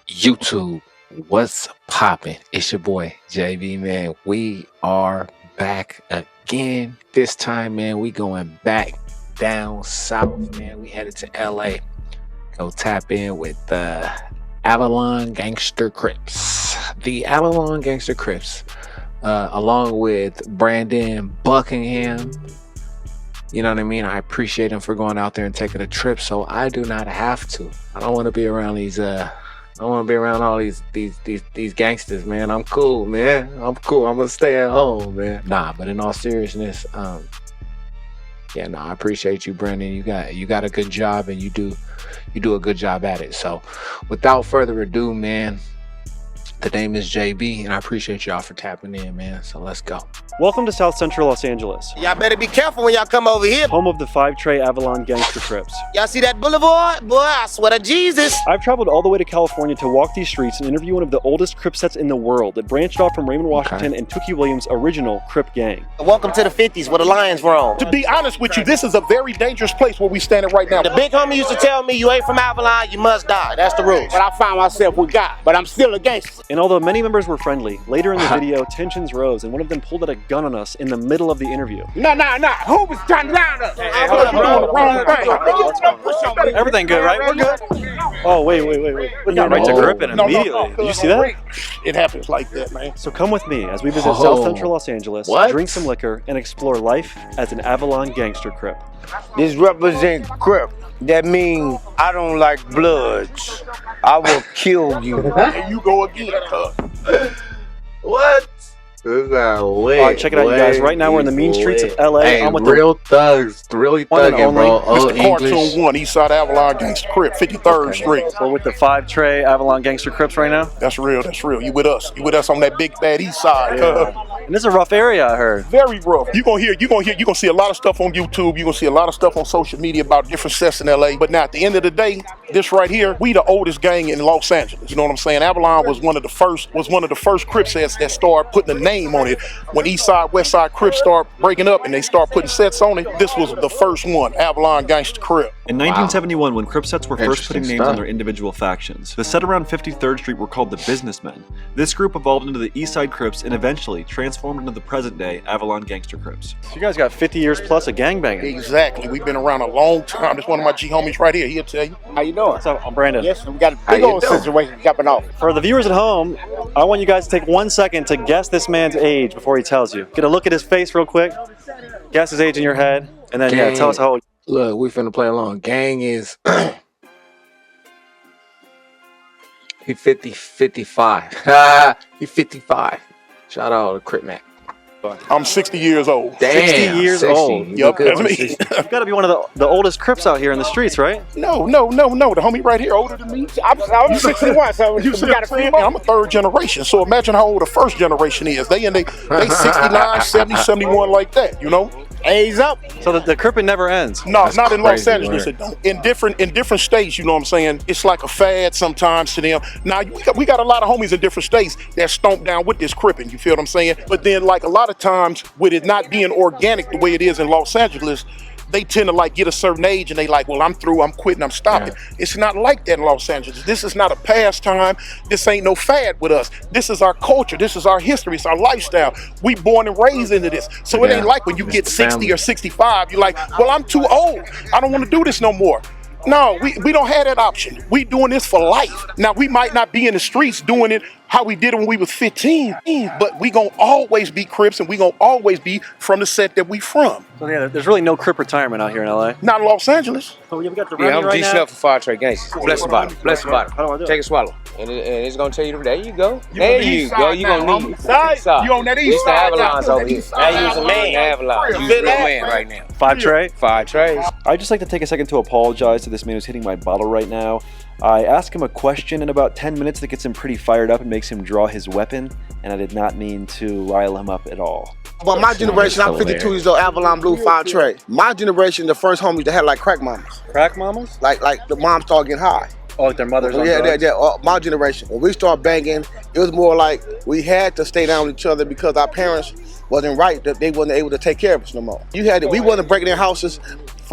YouTube, what's poppin'? It's your boy JB, man. We are back again. This time, man, we going back down south, man. We headed to LA. Go tap in with Avalon Gangsta Crips. The Avalon Gangsta Crips, along with Brandon Buckingham. You know what I mean? I appreciate him for going out there and taking a trip, so I do not have to. I don't want to be around these I don't want to be around all these gangsters, man. I'm cool, man. I'm cool. I'm gonna stay at home, man. Nah, but in all seriousness, I appreciate you, Brandon. You got a good job, and you do a good job at it. So, without further ado, man, the name is JB, and I appreciate y'all for tapping in, man. So let's go. Welcome to South Central Los Angeles. Y'all better be careful when y'all come over here. Home of the 5-tray Avalon Gangsta Crips. Y'all see that boulevard? Boy, I swear to Jesus. I've traveled all the way to California to walk these streets and interview one of the oldest Crip sets in the world that branched off from Raymond Washington and Tookie Williams' original Crip gang. Welcome to the 50s where the lions roam. To be honest with you, this is a very dangerous place where we standing right now. The big homie used to tell me, you ain't from Avalon, you must die. That's the rules. But I found myself with God, but I'm still a gangster. And although many members were friendly, later in the video, tensions rose and one of them pulled out a gun on us in the middle of the interview. No. Who was trying to round us? Everything good, right? We're good. Oh, wait. We got right to gripping immediately. Did you see that? It happens like that, man. So come with me as we visit South Central Los Angeles, drink some liquor, and explore life as an Avalon Gangster Crip. This represents Crip. That means I don't like bloods. I will kill you. There you go again, cuz. What? This is All right, check it out, you guys. Right now, we're in the mean streets of LA. Hey, I'm with real thugs, really thugging, bro. Mr. Cartoon 1, Eastside Avalon Gangsta Crip, 53rd Street. We're with the 5-tray Avalon Gangster Crips right now. That's real. You with us. You with us on that big bad east side, cuz. And this is a rough area, I heard. Very rough. You're gonna see a lot of stuff on YouTube. You're gonna see a lot of stuff on social media about different sets in LA. But now at the end of the day, this right here, we the oldest gang in Los Angeles. You know what I'm saying? Avalon was one of the first Crip sets that started putting a name on it. When East Side, West Side Crips start breaking up and they start putting sets on it, this was the first one, Avalon Gangsta Crip. In 1971, when Crip sets were first putting names on their individual factions, the set around 53rd Street were called the Businessmen. This group evolved into the East Side Crips and eventually transformed into the present-day Avalon Gangster Crips. So you guys got 50 years plus of gangbanging. Exactly. We've been around a long time. This one of my G homies right here. He'll tell you. How you doing? What's up? I'm Brandon. Yes, we got a big old situation jumping off. For the viewers at home, I want you guys to take 1 second to guess this man's age before he tells you. Get a look at his face real quick. Guess his age in your head, and then tell us how old. Look, we finna play along. Gang is he 55. He 55. Shout out to Crip Mac. I'm 60 years old. Damn, 60 years 60. old. Yep, that's me. You've got to be one of the oldest Crips out here in the streets, right? No. The homie right here older than me. I'm 61, so You we see got what a I'm saying? few I'm a third generation. So imagine how old the first generation is. They 69, 70, 71 like that, you know? A's up. So the cripping never ends. No, That's not in Los crazy, Angeles. right? It don't. In different states, you know what I'm saying? It's like a fad sometimes to them. Now we got a lot of homies in different states that stomp down with this cripping. You feel what I'm saying? But then like a lot of times with it not being organic the way it is in Los Angeles, they tend to like get a certain age and they like, well, I'm through, I'm quitting, I'm stopping. Yeah. It's not like that in Los Angeles. This is not a pastime. This ain't no fad with us. This is our culture. This is our history. It's our lifestyle. We born and raised into this. So it ain't like when you get 60 or 65, you're like, well, I'm too old. I don't want to do this no more. No, we don't have that option. We doing this for life. Now, we might not be in the streets doing it how we did it when we was 15, but we gonna always be Crips and we gonna always be from the set that we from. So yeah, there's really no Crip retirement out here in LA. Not in Los Angeles. So we got the Yeah, I'm right decent now. up for 5-tray gangsters. Bless the bottom. Bless the bottom. How do I do it? Take a swallow. And it's going to tell you, there you go. You There on the you east go. side You now, going to homie. need Side? You on that east It's the side now. Avalons over here. Now you's a man. Avalon. You real man right now. 5-tray. 5-trays. I'd just like to take a second to apologize to this man who's hitting my bottle right now. I asked him a question in about 10 minutes that gets him pretty fired up and makes him draw his weapon, and I did not mean to rile him up at all. But my generation, I'm 52 years old, Avalon Blue 5-tray. My generation, the first homies that had like crack mamas. Crack mamas? Like the moms started getting high. Oh, like their mothers on Yeah. drugs? My generation. When we started banging, it was more like we had to stay down with each other because our parents wasn't right, that they wasn't able to take care of us no more. We wasn't breaking their houses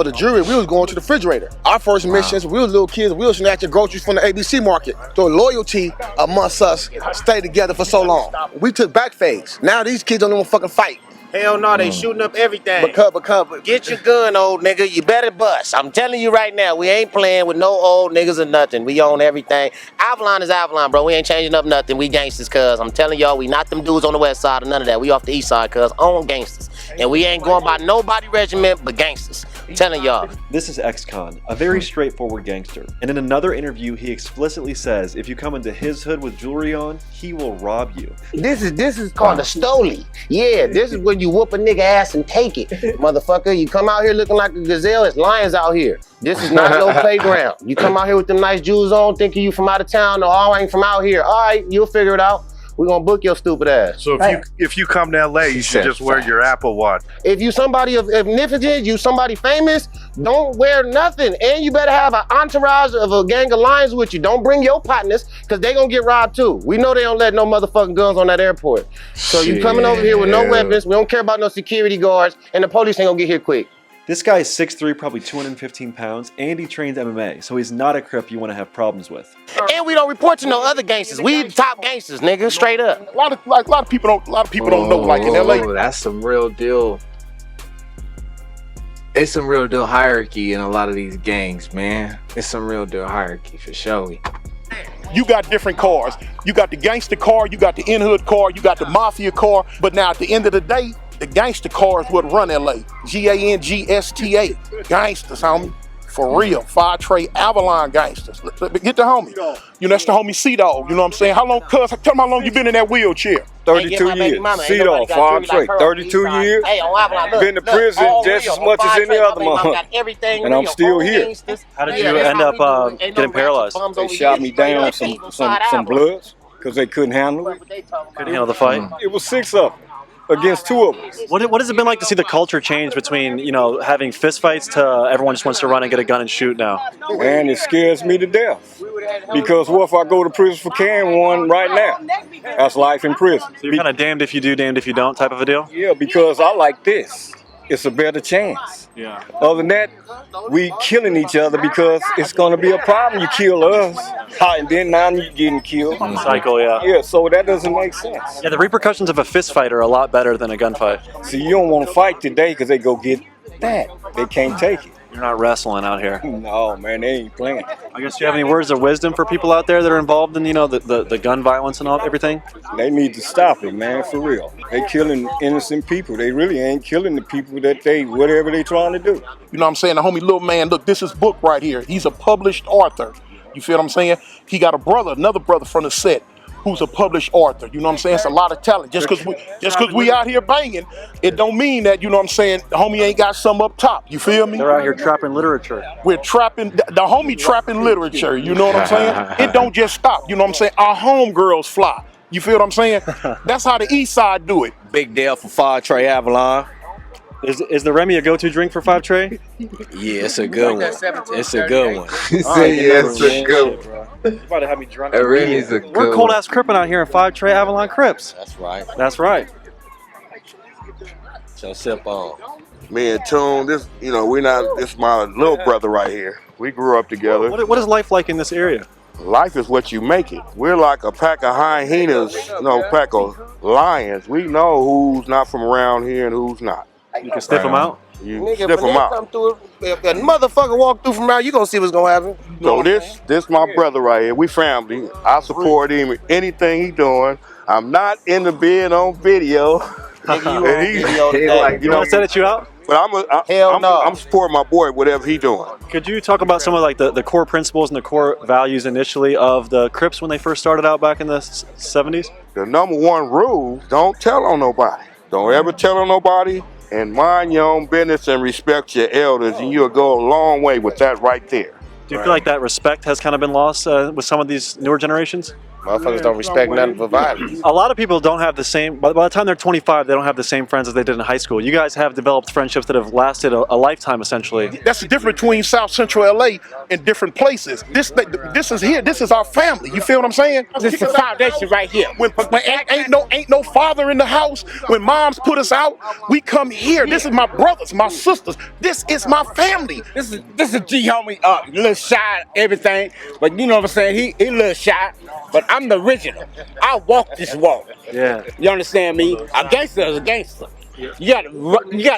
for the jury, we was going to the refrigerator. Our first missions, we was little kids, we was snatching groceries from the ABC market. So loyalty amongst us stayed together for so long. We took back phase. Now these kids don't even fucking fight. Hell no, they shooting up everything. Because Get your gun, old nigga. You better bust. I'm telling you right now, we ain't playing with no old niggas or nothing. We own everything. Avalon is Avalon, bro. We ain't changing up nothing. We gangsters, cuz. I'm telling y'all, we not them dudes on the west side or none of that. We off the east side, cuz. Own gangsters. And we ain't going by nobody regiment but gangsters. I'm telling y'all. This is ex-con, a very straightforward gangster. And in another interview, he explicitly says if you come into his hood with jewelry on, he will rob you. This is called a stoli. Yeah, this is when you whoop a nigga ass and take it. Motherfucker, you come out here looking like a gazelle, it's lions out here. This is not no playground. You come out here with them nice jewels on, thinking you from out of town. No, I ain't from out here. All right, you'll figure it out. We're gonna book your stupid ass. So if you come to LA, you should just wear your Apple Watch. If you somebody of significance, you somebody famous, don't wear nothing. And you better have an entourage of a gang of lions with you. Don't bring your partners, because they gonna get robbed too. We know they don't let no motherfucking guns on that airport. So you coming over here with no weapons, we don't care about no security guards, and the police ain't gonna get here quick. This guy is 6'3", probably 215 pounds, and he trains MMA, so he's not a Crip you want to have problems with. And we don't report to no other gangsters. We the top gangsters, nigga, straight up. A lot of people don't know. Like in LA, that's some real deal. It's some real deal hierarchy in a lot of these gangs, man. It's some real deal hierarchy for sure. you got different cars. You got the gangster car, you got the in-hood car, you got the mafia car. But now at the end of the day, the gangster car is what run LA. G-A-N-G-S-T-A. Gangsters, homie. For real. Fire Trey, Avalon Gangsters. Get the homie. You know, that's the homie C-Dog. You know what I'm saying? How long, cuz, tell me how long you been in that wheelchair? 32 years. C-Dog, Fire Trey, 32 years. Been to prison just as much as any other motherfucker. And I'm still here. How did you end up getting paralyzed? They shot me down some bloods because they couldn't handle it. Couldn't handle the fight? It was 6 of them. Against 2 of us. What has it been like to see the culture change between, you know, having fist fights to everyone just wants to run and get a gun and shoot now? Man, it scares me to death. Because what if I go to prison for carrying one right now? That's life in prison. So you're kind of damned if you do, damned if you don't type of a deal? Yeah, because I like this. It's a better chance. Yeah. Other than that, we killing each other because it's going to be a problem. You kill us, and then now you're getting killed. Cycle, yeah. Yeah, so that doesn't make sense. Yeah, the repercussions of a fist fight are a lot better than a gunfight. See, you don't want to fight today because they go get that. They can't take it. You're not wrestling out here. No, man, they ain't playing. I guess you have any words of wisdom for people out there that are involved in, you know, the gun violence and all everything? They need to stop it, man, for real. They killing innocent people. They really ain't killing the people that whatever they trying to do. You know what I'm saying? The homie Lil Man, look, this is book right here. He's a published author. You feel what I'm saying? He got another brother from the set, who's a published author. You know what I'm saying? It's a lot of talent. Just because we out here banging, it don't mean that, you know what I'm saying, the homie ain't got some up top. You feel me? They're out here trapping literature. We're trapping, the homie trapping literature. You know what I'm saying? It don't just stop. You know what I'm saying? Our homegirls fly. You feel what I'm saying? That's how the east side do it. Big deal for Fire Trey Avalon. Is the Remy a go-to drink for 5 Trey? Yeah, it's a good one. It's a good one. He said, yeah, it's a good one. You're about to have me drunk. Remy's a good We're cold-ass Crippin' out here in 5 Trey Avalon Crips. That's right. That's right. So sip on. Me and Tune, this is my little brother right here. We grew up together. What is life like in this area? Life is what you make it. We're like a pack of hyenas, pack of lions. We know who's not from around here and who's not. You can sniff them out? You sniff them out. If a motherfucker walk through from around, you gonna see what's gonna happen. So this my brother right here. We family. I support him in anything he doing. I'm not in the bed on video. You want to set you out? But I'm supporting my boy, whatever he doing. Could you talk about some of like the core principles and the core values initially of the Crips when they first started out back in the 70s? The #1 rule, don't tell on nobody. Don't ever tell on nobody, and mind your own business and respect your elders, and you'll go a long way with that right there. Do you feel like that respect has kind of been lost with some of these newer generations? Motherfuckers don't respect nothing for violence. A lot of people don't have the same, by the time they're 25, they don't have the same friends as they did in high school. You guys have developed friendships that have lasted a lifetime, essentially. That's the difference between South Central LA and different places. This is here. This is our family. You feel what I'm saying? This is the foundation right here. When ain't no father in the house. When moms put us out, we come here. This is my brothers, my sisters. This is my family. This is G homie, a little shy, everything, but you know what I'm saying? He a little shy, but I'm the original. I walk this walk. Yeah. You understand me? A gangster is a gangster. You got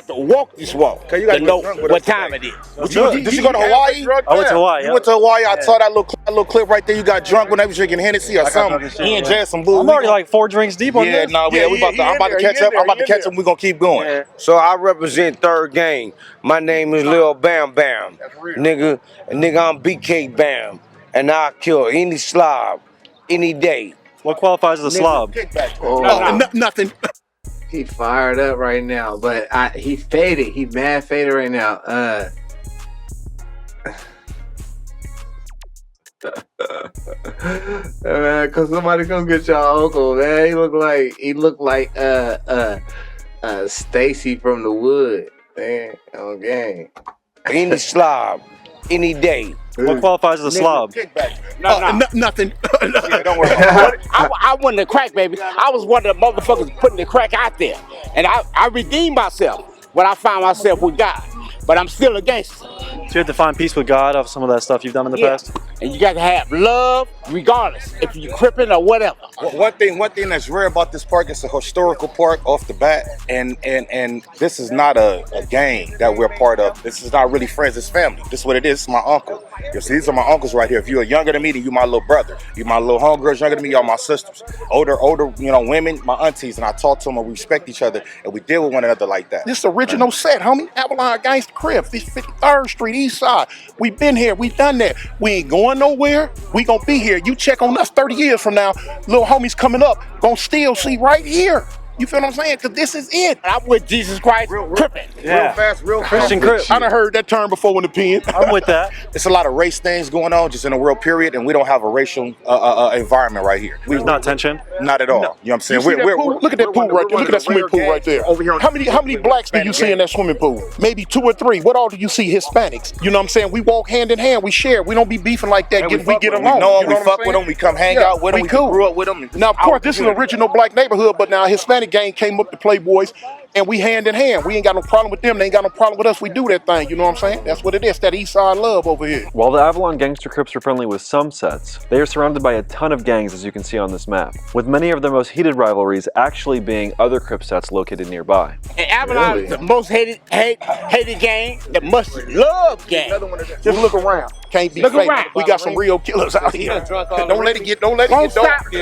to walk this walk to know what time it is. Did you go to Hawaii? I went to Hawaii. You went to Hawaii. I saw that little clip right there. You got drunk when they was drinking Hennessy or something. He and Jay some boo. I'm already like 4 drinks deep on this. I'm about to catch up. I'm about to catch up. We're gonna keep going. Yeah. So I represent Third Gang. My name is Lil Bam Bam. Nigga, I'm BK Bam. And I'll kill any slob, any day. What qualifies as a slob? Nothing. He fired up right now, but he faded. He mad faded right now. Man, cause somebody come get y'all uncle, man. He looked like Stacy from the Wood, man. On gang. Any slob, any day. What qualifies as a slob? Nothing. Don't worry. I wasn't a crack baby. I was one of the motherfuckers putting the crack out there. And I redeemed myself when I found myself with God. But I'm still a gangster. So you have to find peace with God off some of that stuff you've done in the past? And you got to have love regardless if you're cripping or whatever. One thing that's rare about this park, it's a historical park off the bat, and this is not a gang that we're part of. This is not really friends, it's family. This is what it is. It's my uncle. You see, these are my uncles right here. If you're younger than me, then you my little brother. You my little homegirls younger than me, y'all my sisters. Older, women, my aunties, and I talk to them and we respect each other and we deal with one another like that. This original set, homie. Avalon Gangsta Crips. This 53rd Street, East Side. We been here. We done that. We ain't going nowhere. We gonna be here. You check on us 30 years from now, little homies coming up, gonna still see right here. You feel what I'm saying? Because this is it. I'm with Jesus Christ, crippin'. Yeah. Real fast, real Christian Crip. I done heard that term before in the pen. I'm with that. It's a lot of race things going on just in the world period, and we don't have a racial environment right here. There's not tension? Not at all. You know what I'm saying? Look at that pool right there. Look at that swimming pool right there. Over here. How many blacks do you see in that swimming pool? Maybe 2 or 3. What all do you see? Hispanics. You know what I'm saying? We walk hand in hand. We share. We don't be beefing like that. We get along. We know them. We fuck with them. We come hang out with them. We grew up with them. Now, of course, this is an original black neighborhood, but now a Hispanic gang came up to Playboys, and we hand in hand. We ain't got no problem with them. They ain't got no problem with us. We do that thing. You know what I'm saying? That's what it is. That East Side love over here. While the Avalon Gangster Crips are friendly with some sets, they are surrounded by a ton of gangs, as you can see on this map, with many of their most heated rivalries actually being other Crip sets located nearby. And Avalon is the most hated gang, the most loved gang. Just look around. Can't be fake. We got some real killers out here. Don't let it get dark.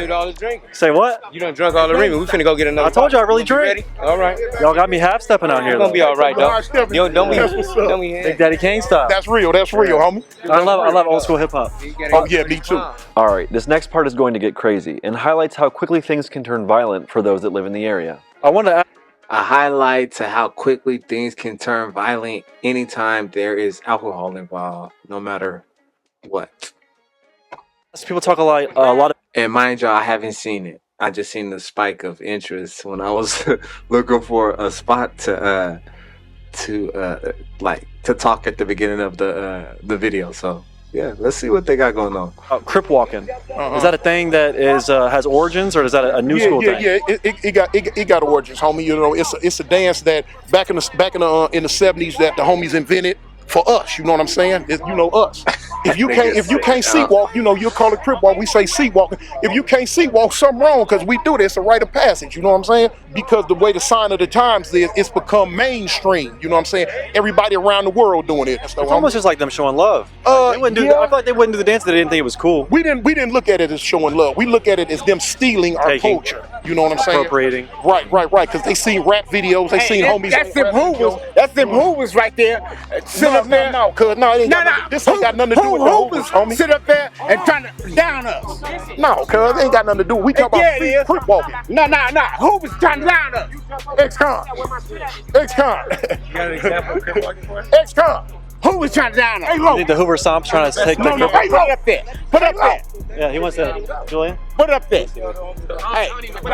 Say what? You done drunk all the ring. We finna go get another. I told you I really drink. All right. Y'all got me half stepping out here. It's gonna be all right, though. Yo, don't be Big Daddy Kane style. That's real, homie. I love old school hip hop. Oh yeah, me too. All right, this next part is going to get crazy and highlights how quickly things can turn violent for those that live in the area. I want to ask a highlight to how quickly things can turn violent anytime there is alcohol involved, no matter what. People talk a lot of, and mind y'all, I haven't seen it. I just seen the spike of interest when I was looking for a spot to talk at the beginning of the video. So yeah, let's see what they got going on. Crip walking. Is that a thing that is has origins, or is that a new school thing? Yeah, it got origins, homie. You know, it's a dance that back in the 70s that the homies invented for us. You know what I'm saying? You know us. If you can't seat walk, you know, you'll call it crip walk. We say seat walking. If you can't seat walk, something wrong, because we do this, a rite of passage. You know what I'm saying? Because the way the sign of the times is, it's become mainstream. You know what I'm saying? Everybody around the world doing it. So it's almost just like them showing love. They wouldn't do. I feel like they wouldn't do the dance if they didn't think it was cool. We didn't look at it as showing love. We look at it as them stealing our culture. You know what I'm saying? Appropriating. Right. Because they seen rap videos. They seen homies. That's them hoovers. That's them hoovers right there. Sit up there. This ain't got nothing to do with the hoovers, homie. Sit up there and trying to down us. No, cuz it ain't got nothing to do. We talk about crip walking. No. Hoovers trying to down us. Ex-con. You got an example of crip walking for us? Ex-con. Who was trying to down us? I think the Hoover Stomp's trying to take the Crip. Hey, put it up there. Put it up there. Yeah, he wants to. Julian? Put it up there. Hey,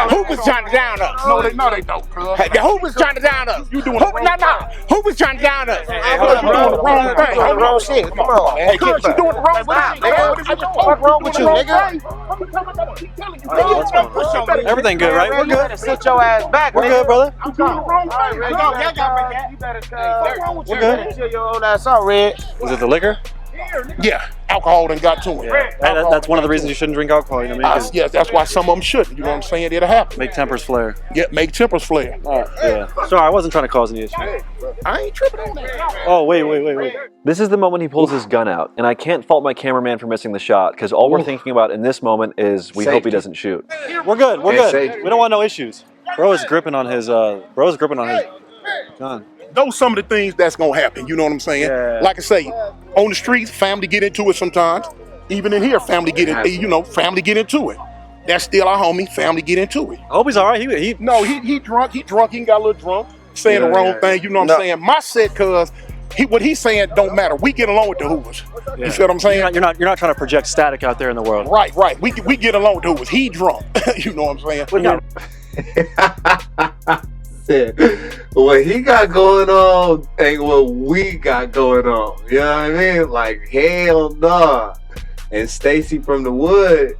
who was trying to down us? No, they don't. Hey, who was trying to down us? You doing the wrong thing. Who was trying to down us? You doing the wrong thing. Doing the wrong shit. Come on, man. Hey, cuz, you doing the wrong thing. What's wrong with you, nigga? Everything good, right? We're good. Sit your ass back, We're good, brother. I'm doing the wrong thing. We're good. Chill your old ass out, Red. Was it the liquor? Yeah, alcohol done got to him. Yeah. That's one of the reasons you shouldn't drink alcohol. You know what I mean? Yes, that's why some of them shouldn't. You know what I'm saying? It'll happen. Make tempers flare. Yeah, make tempers flare. Yeah. Sorry, I wasn't trying to cause any issues. I ain't tripping on that. Oh, wait. This is the moment he pulls his gun out, and I can't fault my cameraman for missing the shot, because all we're thinking about in this moment is we hope he doesn't shoot. We're good. We're good. Safety. We don't want no issues. Bro is gripping on his gun. Those some of the things that's gonna happen. You know what I'm saying? Yeah. Like I say, on the streets, family get into it sometimes. Even in here, family get into it. That's still our homie. Family get into it. I hope he's all right. He He drunk. He got a little drunk, saying the wrong thing. You know what I'm saying? My set, cuz what he's saying don't matter. We get along with the Hoovers. You see what I'm saying? You're not trying to project static out there in the world. Right. We get along with the Hoovers. He drunk. You know what I'm saying? What he got going on ain't what we got going on. You know what I mean? Like, hell nah. And Stacy from the Wood,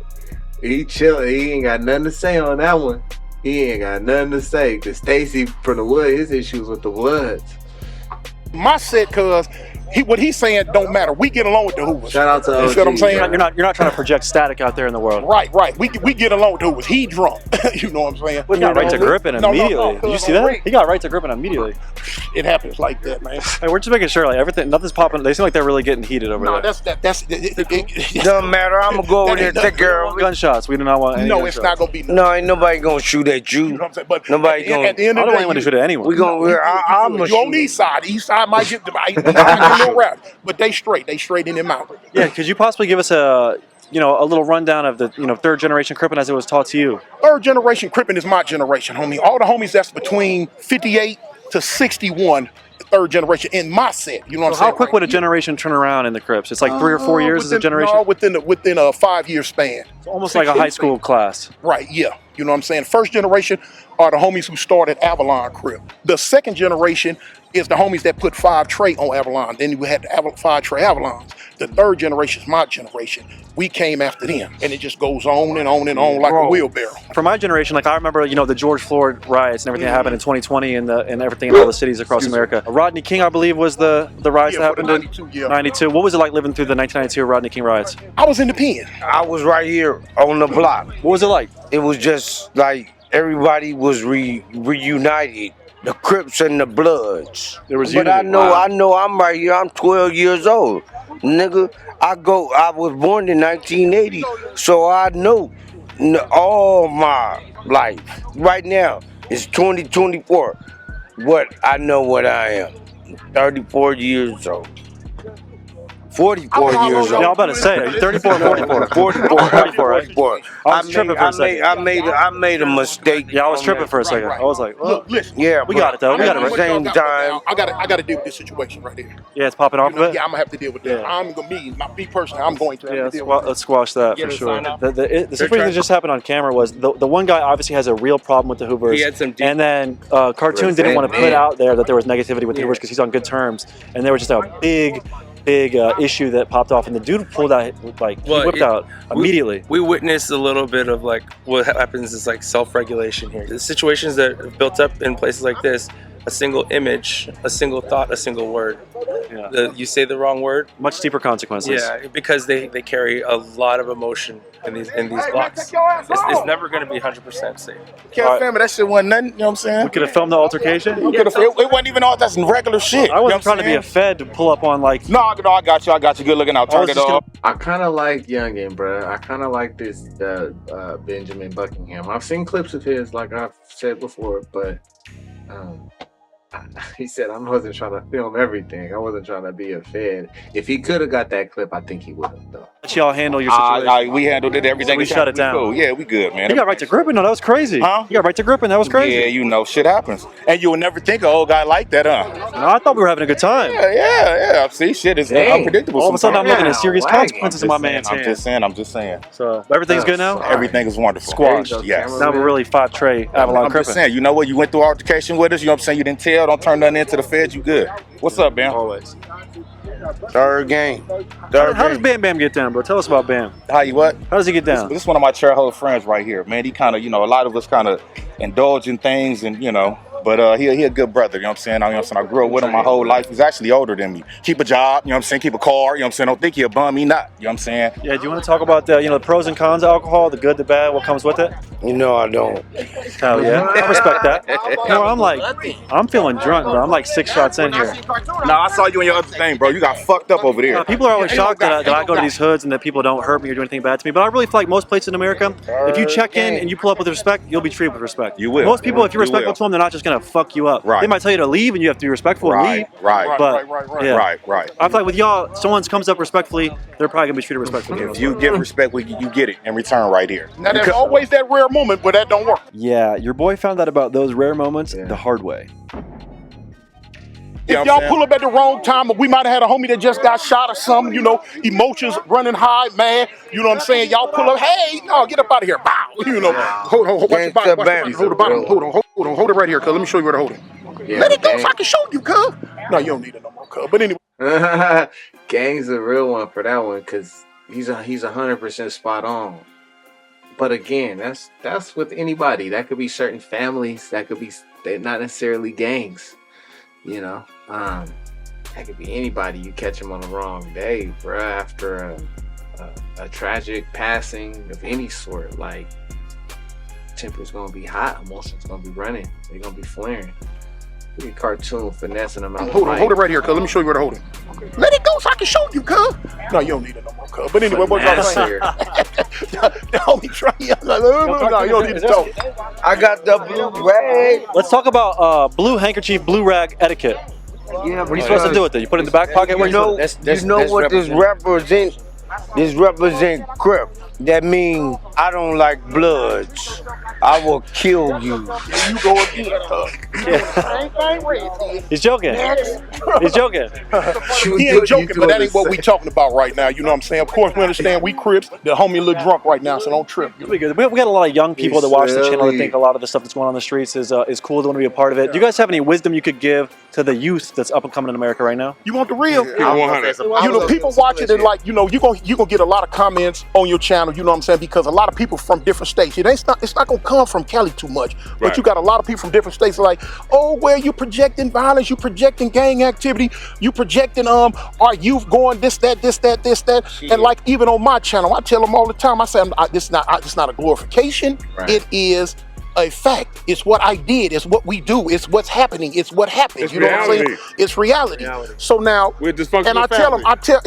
he chillin'. He ain't got nothing to say on that one. He ain't got nothing to say. Cause Stacy from the Wood, his issues with the Bloods. My set, cuz what he's saying don't matter. We get along with the Hoovers. Shout out to OG. You see what I'm saying? You're not trying to project static out there in the world. Right. We get along with the Hoovers. He drunk. You know what I'm saying? He got right to gripping immediately. Did you see that? He got right to gripping immediately. It happens like that, man. Hey, we're just making sure, like, nothing's popping. They seem like they're really getting heated over there. It doesn't matter. I'm gonna go over there and take care of it. Gunshots. We do not want any it's not gonna be. No, ain't nobody gonna shoot at you. You know what I'm saying? But nobody gonna. At the end of the day, want to shoot at anyone. We gonna. I'm gonna you on the east side. The east side might get a little rap, but they straight. They straight in their mouth. Yeah. Could you possibly give us a little rundown of the third generation Crippin' as it was taught to you? Third generation Crippin' is my generation, homie. All the homies that's between 58 to 61. Third generation in my set, you know what I'm saying? How quick would a generation turn around in the Crips? It's like 3 or 4 years as a generation? No, within a 5-year span. It's almost like a high school class. Right, yeah. You know what I'm saying? First generation are the homies who started Avalon Crip. The second generation is the homies that put 5 Trey on Avalon. Then we had the 5 Trey Avalons. The third generation is my generation. We came after them. And it just goes on and on and on like a wheelbarrow. For my generation, like I remember, the George Floyd riots and everything that happened in 2020 and everything in all the cities across America. Rodney King, I believe, was the riots that happened in 92. What was it like living through the 1992 Rodney King riots? I was in the pen. I was right here on the block. What was it like? It was just like everybody was reunited. The Crips and the Bloods. There was but unity. I know I'm right here. I'm 12 years old. Nigga, I was born in 1980. So I know all my life. Right now, it's 2024. I know what I am. 34 years old. 44 years old. Yeah, I'm about to say, are you 34 or 44? 44, right? 44. I was tripping for a second. I made a mistake. Yeah, I was tripping for a second. I was like, Look, listen. Yeah, we got it though. We got it at the right. same time. I got to deal with this situation right here. Yeah, it's popping off of it. Yeah, I'm gonna have to deal with that. Yeah. I'm gonna be personally. I'm going to have to deal with let's squash that for sure. The situation that just happened on camera was the one guy obviously has a real problem with the Hoovers. He had some and then Cartoon didn't want to put out there that there was negativity with the Hoovers because he's on good terms, and there was just a big issue that popped off, and the dude pulled out whipped out immediately. We witnessed a little bit of like what happens is like self-regulation here. The situations that are built up in places like this, a single image, a single thought, a single word. Yeah. You say the wrong word, much deeper consequences. Yeah, because they carry a lot of emotion in these blocks. It's never going to be 100% safe. Can't film it. That shit wasn't nothing. You know what I'm saying? We could have filmed the altercation. It wasn't even all that's regular shit. I wasn't trying to be a fed to pull up on like. No, I got you. Good looking out. Turn it off. I kind of like Youngin, bro. I kind of like this Benjamin Buckingham. I've seen clips of his, like I've said before, but he said I wasn't trying to film everything. I wasn't trying to be a fed. If he could have got that clip, I think he would have though. y'all handle your situation? We handled it. Everything. So we shut it down. Cool. Yeah, we good, man. You got right to gripping? No, that was crazy. Huh? You got right to gripping? That was crazy. Yeah, you know, shit happens. And you would never think an old guy like that, huh? No, I thought we were having a good time. Yeah. See, shit is unpredictable. All of a sudden, I'm looking at serious Wow. consequences in my man's I'm hand. just saying. So everything's good now? Everything is wonderful. Squashed. Yes. Now we're really 5 tray Avalon I'm Crippin'. just saying, you know what? You went through altercation with us. You know what I'm saying? You didn't tell. Don't turn nothing into the feds. You good. What's up, Bam? Always. Third game. How does Bam Bam get down, bro? Tell us about Bam. How you what? How does he get down? This is one of my childhood friends right here, man. He kind of, you know, a lot of us kind of indulge in things and, you know, but he a good brother, you know what I'm saying? I grew up with him my whole life. He's actually older than me. Keep a job, you know what I'm saying? Keep a car, you know what I'm saying? Don't think he a bum, he not, you know what I'm saying? Yeah, do you want to talk about the pros and cons of alcohol, the good, the bad, what comes with it? You know I don't. Hell yeah, I respect that. You know, I'm feeling drunk, bro. I'm like 6 shots in here. Nah, I saw you in your other thing, bro. You got fucked up over there. People are always shocked that I go to these hoods and that people don't hurt me or do anything bad to me. But I really feel like most places in America, if you check in and you pull up with respect, you'll be treated with respect. You will. Most people, if you're respectful to them, they're not just gonna fuck you up. Right. They might tell you to leave and you have to be respectful and leave. Right. I feel like with y'all, someone comes up respectfully, they're probably gonna be treated respectfully. If you give respect, you get it in return right here. Now there's always that rare moment where that don't work. Yeah, your boy found out about those rare moments the hard way. If y'all pull up at the wrong time, we might have had a homie that just got shot or something, you know, emotions running high, mad, you know what I'm saying? Y'all pull up, hey, no, get up out of here, bow, you know. Hold on, hold the bottom, hold it right here, cuz. Let me show you where to hold it. Yeah, let it go so I can show you, cuz. No, you don't need it no more, cuz. But anyway. Gang's a real one for that one, because he's 100% spot on. But again, that's with anybody. That could be certain families. That could be not necessarily gangs. You know, that could be anybody. You catch them on the wrong day, bruh. After a tragic passing of any sort, like temper's gonna be hot, emotions gonna be running. They're gonna be flaring. Look at cartoon finessing them out. Hold it right here, cuz. Let me show you where to hold it. Let it go so I can show you, cuz. No, you don't need it no more, cuz. But anyway, what y'all saying? The homie trying. No, you don't need to talk. I got the blue rag. Let's talk about blue handkerchief, blue rag etiquette. Yeah, what are you supposed to do with it? You put it in the back pocket? You know what this represent? This represent Crip. That means I don't like bloods. I will kill you. You go again, He's joking. He's joking. He ain't joking, but that ain't what we talking about right now. You know what I'm saying? Of course, we understand we Crips. The homie a little drunk right now, so don't trip. We got a lot of young people that watch the channel that think a lot of the stuff that's going on in the streets is cool. They want to be a part of it. Do you guys have any wisdom you could give to the youth that's up and coming in America right now? You want the real? You know, people watch it and like, you know, you gonna get a lot of comments on your channel. You know what I'm saying? Because a lot of people from different states. It's not gonna come from Cali too much. But you got a lot of people from different states like, oh, where you projecting violence? You projecting gang activity? You projecting our youth going this, that. Shit. And like even on my channel, I tell them all the time. I say, it's not a glorification. Right. It is a fact. It's what I did. It's what we do. It's what's happening. It's what happened. It's you know reality. what I'm saying? It's reality. So now, we're dysfunctional and I tell them, I tell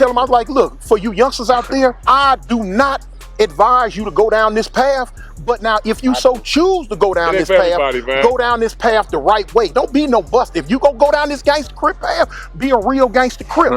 them, I was like, look, for you youngsters out there, I do not advise you to go down this path. But now, if you so choose to go down this path, go down this path the right way. Don't be no bust. If you gonna go down this gangster Crip path, be a real gangster Crip.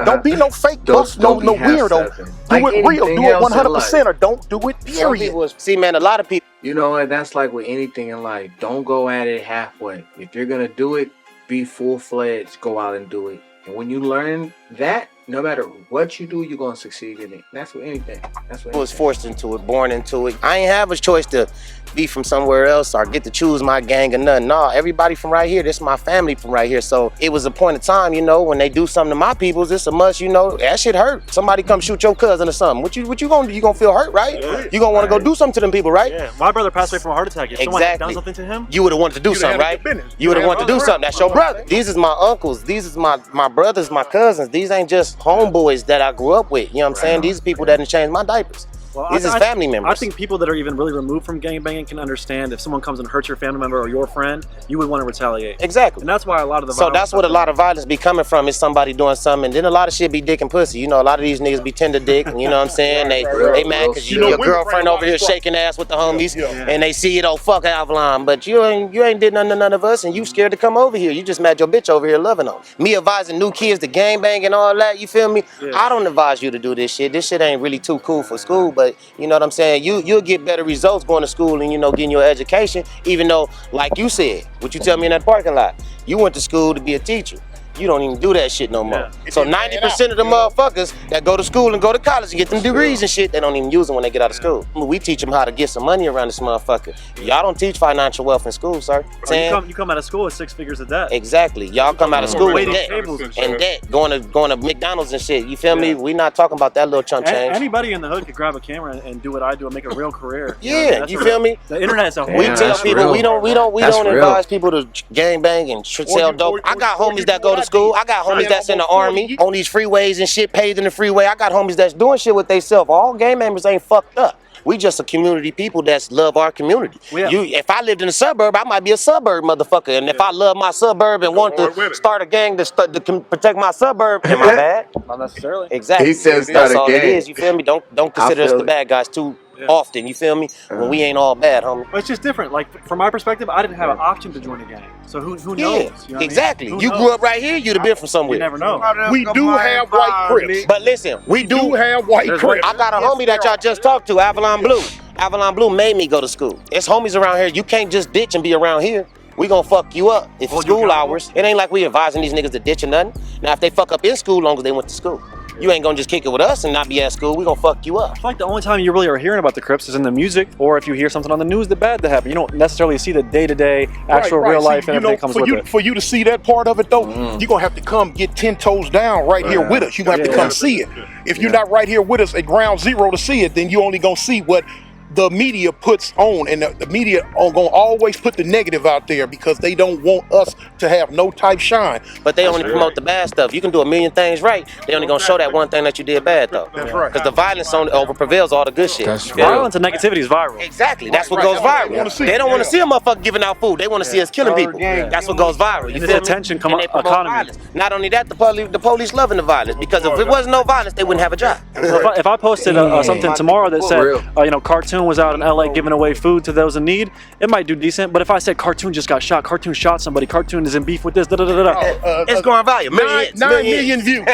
Don't be no fake bust, no weirdo. Do it real. Do it 100%, or don't do it. Period. See, man, a lot of people. You know, and that's like with anything in life. Don't go at it halfway. If you're gonna do it, be full-fledged. Go out and do it. And when you learn that, no matter what you do, you're gonna succeed in it. That's with anything. I was forced into it, born into it. I ain't have a choice to be from somewhere else or get to choose my gang or nothing. No, everybody from right here, this is my family from right here. So it was a point of time, you know, when they do something to my peoples, it's a must, you know, that shit hurt. Somebody come shoot your cousin or something. What you gonna do? You gonna feel hurt, right? Yeah. You gonna wanna go do something to them people, right? Yeah, my brother passed away from a heart attack. If someone had done something to him, you would've wanted to do something, right? You would've wanted to do something. That's your brother. These is my uncles. These is my brothers, my cousins. These ain't just homeboys that I grew up with. You know what I'm saying? These are people that done changed my diapers. Well, These is family members. I think people that are even really removed from gangbanging can understand if someone comes and hurts your family member or your friend, you would want to retaliate. Exactly. And that's why a lot of the So that's what a lot of violence be coming from, is somebody doing something, and then a lot of shit be dick and pussy. You know, a lot of these niggas be tender dick, and you know what I'm saying? They mad because your girlfriend over here shaking ass with the homies, and they see it, oh fuck Avalon, but you ain't did nothing to none of us, and you scared to come over here. You just mad your bitch over here loving on. Me advising new kids to gangbang and all that, you feel me? I don't advise you to do this shit. This shit ain't really too cool for school, but you know what I'm saying? You'll get better results going to school and, you know, getting your education, even though, like you said, what you tell me in that parking lot, you went to school to be a teacher. You don't even do that shit no more. So 90% of the motherfuckers that go to school and go to college and get them degrees and shit, they don't even use them when they get out of school. We teach them how to get some money around this motherfucker. Y'all don't teach financial wealth in school, sir. You come out of school with 6 figures of debt. Exactly. Y'all come out of school in debt, going to McDonald's and shit. You feel me? We not talking about that little chump change. Anybody in the hood could grab a camera and do what I do and make a real career. You feel me? The internet is a whole. We tell people we don't advise people to gangbang and sell dope. I got homies that go to school. I got homies that's in the army on these freeways and shit, paid in the freeway. I got homies that's doing shit with theyself. All gang members ain't fucked up. We just a community people that love our community. If I lived in a suburb, I might be a suburb motherfucker. And if I love my suburb and want to start a gang to protect my suburb, am I bad? Not necessarily. Exactly. He says that's all it is. You feel me? Don't consider us the bad guys too often. You feel me? When we ain't all bad, homie. But it's just different. Like from my perspective, I didn't have an option to join a gang. So who knows? You know exactly. I mean? You grew up right here. You'd have been from somewhere. You never know. We do have white Crips. But listen, we do have white Crips. I got a homie that y'all just talked to, Avalon Blue. Avalon Blue made me go to school. It's homies around here. You can't just ditch and be around here. We gonna fuck you up if it's school hours. It ain't like we advising these niggas to ditch or nothing. Now, if they fuck up in school, long as they went to school. You ain't gonna just kick it with us and not be at school. We gonna fuck you up. I feel like the only time you really are hearing about the Crips is in the music, or if you hear something on the news, the bad that happened. You don't necessarily see the day-to-day, actual real life and everything comes with it. For you to see that part of it though, you're gonna have to come get 10 toes down right here with us. You're gonna have to come see it. If you're not right here with us at ground zero to see it, then you only gonna see what the media puts on, and the media are gonna always put the negative out there because they don't want us to have no type shine. But they only promote the bad stuff. You can do a million things right. They only gonna show that one thing that you did bad though. That's right. Because the violence over prevails all the good shit. Violence and negativity is viral. Exactly. That's what goes viral. They don't want to see a motherfucker giving out food. They want to see us killing people. That's what goes viral. You And it's attention economy. Not only that, the police loving the violence, because if it wasn't no violence, they wouldn't have a job. So if I posted something tomorrow that said, you know, Cartoon was out in LA giving away food to those in need, it might do decent. But if I said Cartoon just got shot, Cartoon shot somebody, Cartoon is in beef with this, it's going viral. 9 million views.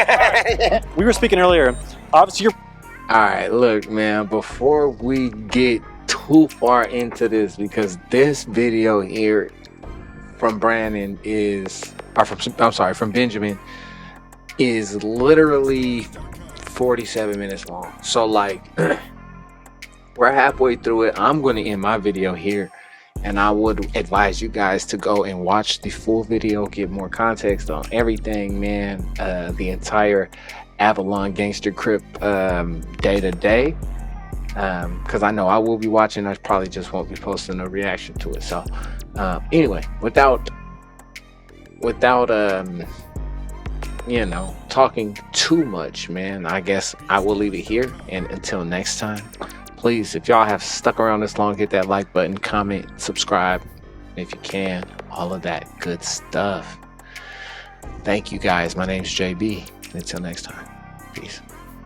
We were speaking earlier. Obviously, you're. All right, look, man. Before we get too far into this, because this video here from Brandon from Benjamin is literally 47 minutes long. So like. We're halfway through it. I'm going to end my video here, and I would advise you guys to go and watch the full video, get more context on everything, man. The entire Avalon Gangster Crip day to day, because I know I will be watching. I probably just won't be posting a reaction to it. So anyway, without you know, talking too much, man, I guess I will leave it here, and until next time, please, if y'all have stuck around this long, hit that like button, comment, subscribe, if you can, all of that good stuff. Thank you guys. My name's JB. Until next time, peace.